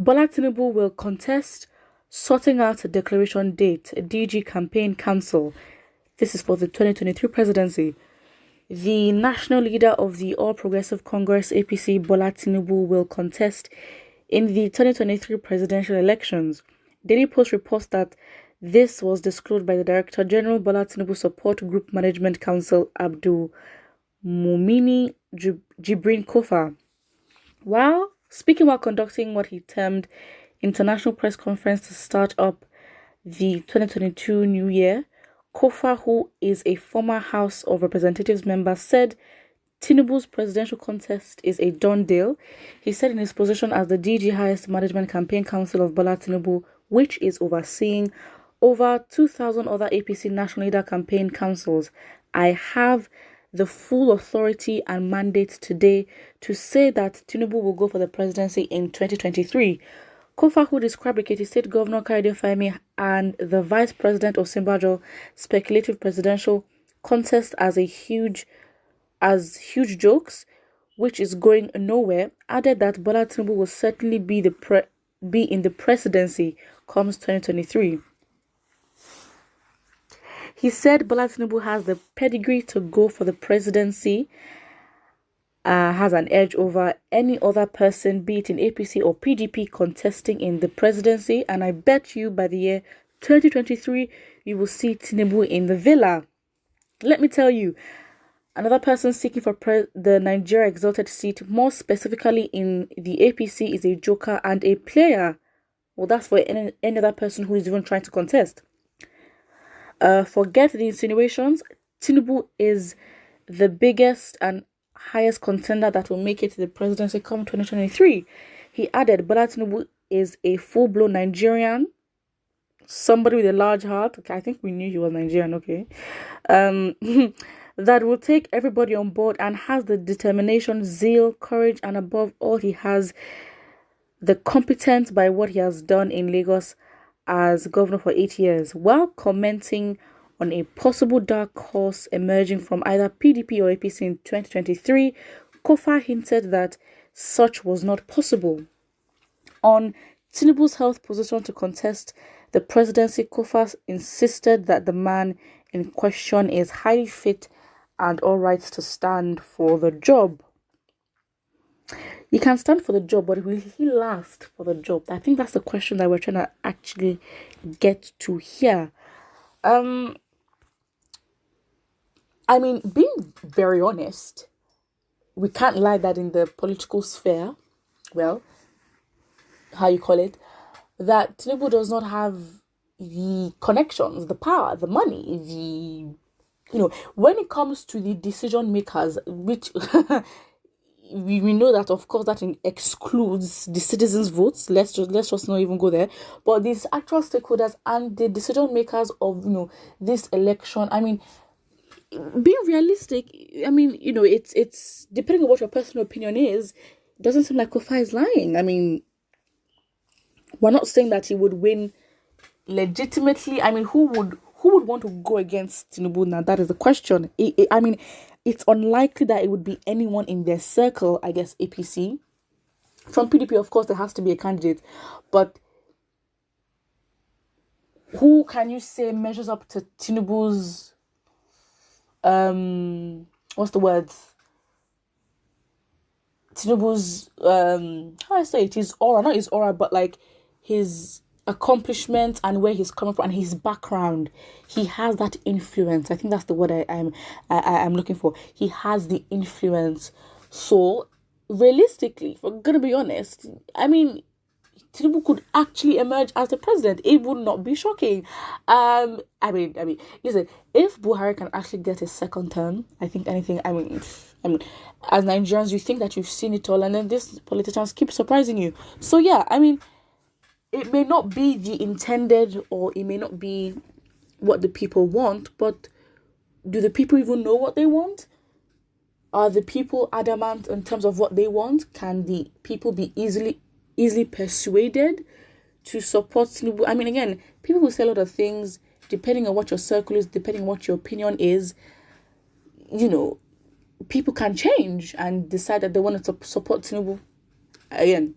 Bola Tinubu will contest sorting out a declaration date, a DG campaign council. This is for the 2023 presidency. The national leader of the All Progressive Congress APC, Bola Tinubu, will contest in the 2023 presidential elections. Daily Post reports that this was disclosed by the Director General Bola Tinubu Support Group Management Council, Abdul Mumini Jibrin Kofa. While conducting what he termed international press conference to start up the 2022 new year, Kofa, who is a former House of Representatives member, said Tinubu's presidential contest is a done deal. He said in his position as the DG highest management campaign council of Bola Tinubu, which is overseeing over 2,000 other APC national leader campaign councils, I have the full authority and mandate today to say that Tinubu will go for the presidency in 2023. Kofa, who described Ekiti State Governor Kayode Fayemi and the Vice President Osinbajo speculative presidential contest as huge jokes, which is going nowhere, added that Bola Tinubu will certainly be in the presidency comes 2023. He said Bola Tinubu has the pedigree to go for the presidency, has an edge over any other person, be it in APC or PDP, contesting in the presidency. And I bet you by the year 2023, you will see Tinubu in the villa. Let me tell you, another person seeking for the Nigeria exalted seat, more specifically in the APC, is a joker and a player. Well, that's for any other person who is even trying to contest. Forget the insinuations. Tinubu is the biggest and highest contender that will make it to the presidency come 2023. He added, Bola Tinubu is a full-blown Nigerian, somebody with a large heart. Okay, I think we knew he was Nigerian, okay. That will take everybody on board and has the determination, zeal, courage, and above all, he has the competence by what he has done in Lagos as governor for 8 years. While commenting on a possible dark horse emerging from either PDP or APC in 2023, Kofa hinted that such was not possible. On Tinubu's health position to contest the presidency, Kofa insisted that the man in question is highly fit and all rights to stand for the job. He can stand for the job, but will he last for the job? I think that's the question that we're trying to actually get to here. I mean, being very honest, we can't lie that in the political sphere, well, how you call it, that Tinubu does not have the connections, the power, the money, when it comes to the decision makers, which we know that, of course, that excludes the citizens' votes. Let's just not even go there. But these actual stakeholders and the decision makers of this election. I mean, being realistic. I mean, it's depending on what your personal opinion is. It doesn't seem like Kofa is lying. I mean, we're not saying that he would win legitimately. I mean, who would want to go against Tinubu now? That is the question. I mean, it's unlikely that it would be anyone in their circle, I guess, APC. From PDP, of course, there has to be a candidate. But who can you say measures up to Tinubu's, what's the word? Tinubu's, how I say it, his aura, not his aura, but like his accomplishments and where he's coming from and his background. He has that influence. I think that's the word I'm looking for. He has the influence. So realistically, if we're gonna be honest, I mean, Tinubu could actually emerge as the president. It would not be shocking. I mean, listen, if Buhari can actually get a second term, I think anything. I mean, as Nigerians, you think that you've seen it all, and then these politicians keep surprising you. So yeah, I mean, it may not be the intended, or it may not be what the people want, but do the people even know what they want? Are the people adamant in terms of what they want? Can the people be easily persuaded to support Tinubu? I mean, again, people will say a lot of things depending on what your circle is, depending on what your opinion is. People can change and decide that they want to support Tinubu. Again,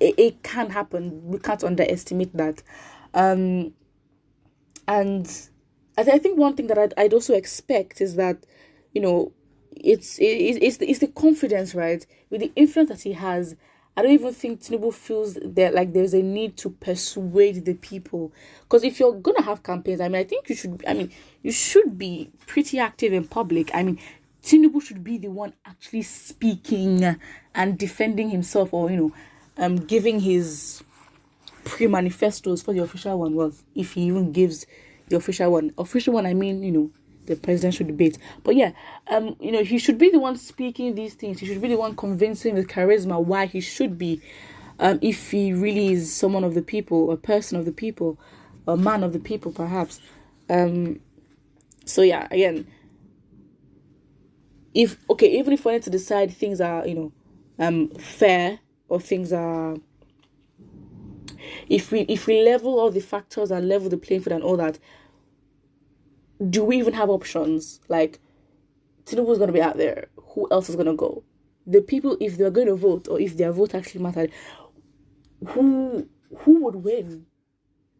it can happen. We can't underestimate that. And I think one thing that I'd also expect is that, it's the confidence, right? With the influence that he has, I don't even think Tinubu feels that like there's a need to persuade the people. Because if you're gonna have campaigns, I think you should be pretty active in public. Tinubu should be the one actually speaking and defending himself, or giving his pre-manifestos for the official one. Well, if he even gives the official one, the presidential debate. But yeah, he should be the one speaking these things. He should be the one convincing with charisma why he should be, if he really is someone of the people, a person of the people, a man of the people, perhaps. So yeah, again, even if we wanted to decide things are, fair, or things are, if we level all the factors and level the playing field and all that, do we even have options? Like, Tinubu is going to be out there. Who else is going to go? The people, if they're going to vote, or if their vote actually mattered, who would win?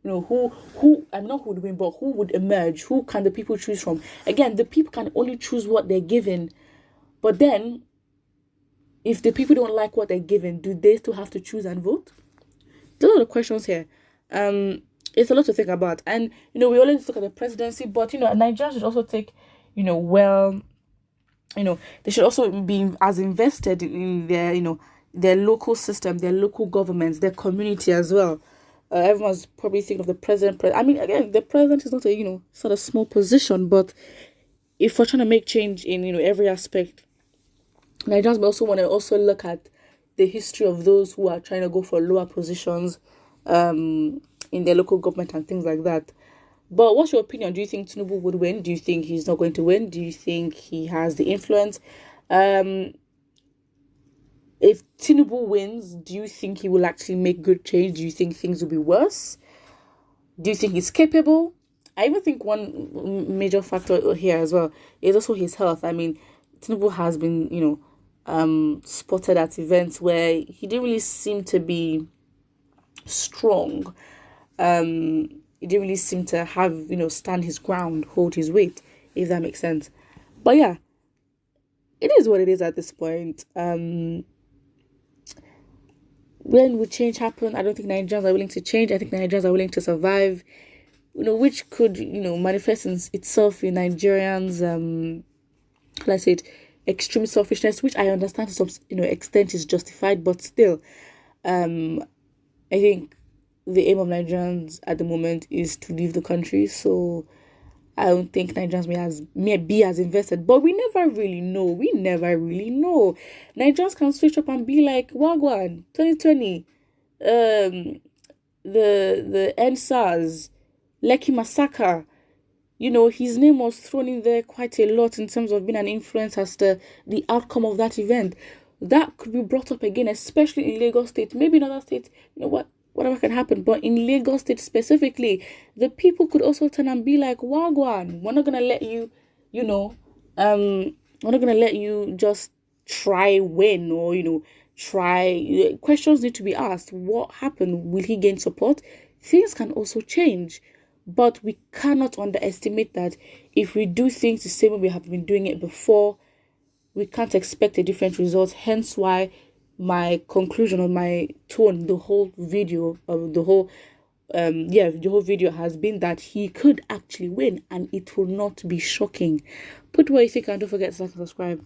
Not who would win, but who would emerge? Who can the people choose from? Again, the people can only choose what they're given. But then, if the people don't like what they're given, do they still have to choose and vote? Those are the questions here. It's a lot to think about. And, we always look at the presidency, but, Nigeria should also take, they should also be as invested in their, their local system, their local governments, their community as well. Everyone's probably thinking of the president. Again, the president is not a, sort of small position, but if we're trying to make change in, every aspect, Nigerians also want to also look at the history of those who are trying to go for lower positions, in their local government and things like that. But what's your opinion? Do you think Tinubu would win? Do you think he's not going to win? Do you think he has the influence? If Tinubu wins, do you think he will actually make good change? Do you think things will be worse? Do you think he's capable? I even think one major factor here as well is also his health. Tinubu has been, spotted at events where he didn't really seem to be strong. He didn't really seem to have, stand his ground, hold his weight, if that makes sense. But yeah, it is what it is at this point. When will change happen? I don't think Nigerians are willing to change. I think Nigerians are willing to survive, which could, manifest itself in Nigerians, let's say it, extreme selfishness, which I understand to some, extent is justified, but still, I think the aim of Nigerians at the moment is to leave the country. So I don't think Nigerians may be as invested, but we never really know. Nigerians can switch up and be like, Wagwan, 2020, the ÞAN1C, Lekki massacre. His name was thrown in there quite a lot in terms of being an influence as to the outcome of that event. That could be brought up again, especially in Lagos State. Maybe in other states, whatever can happen. But in Lagos State specifically, the people could also turn and be like, Wagwan, we're not going to let you, we're not going to let you just try win, or, try. Questions need to be asked. What happened? Will he gain support? Things can also change. But we cannot underestimate that if we do things the same way we have been doing it before, we can't expect a different result. Hence why my conclusion or my tone, the whole video has been that he could actually win, and it will not be shocking. Put what you think, and don't forget to like and subscribe.